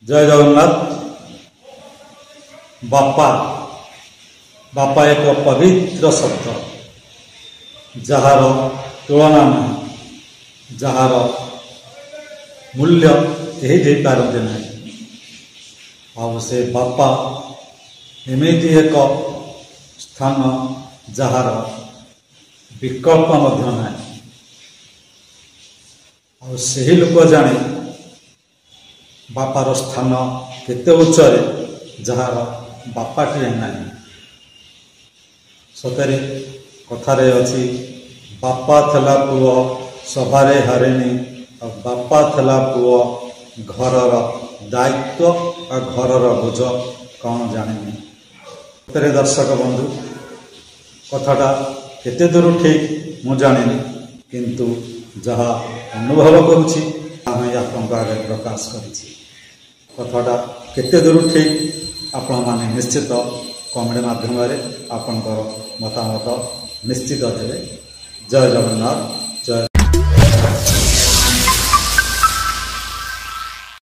जय जगन्नाथ। बापा बापा एक पवित्र शब्द जार तुलना नहीं, जार मूल्य यही दे पारते ना। और से बापा एमती एक स्थान जार विकल्प ना। और से लोक जाने बापार स्थान केते उच्चरे जार बापाटे ना। सतरे कथारे अच्छी बापा थला पुओ सभारे हारेनी और बापा थला पुओ घरर दायित्व और घरर बोझ कौन जाने। सतरे दर्शक बंधु कथाटा केते दूर ठीक मु जानी, किंतु जहाँ अनुभव करुछि आपन आगे प्रकाश करिछि। कथाटा केते दूर ठीक आपण माने निश्चित कमेंट माध्यम आपणकर मतामत निश्चित देवे। जय जगन्नाथ। जय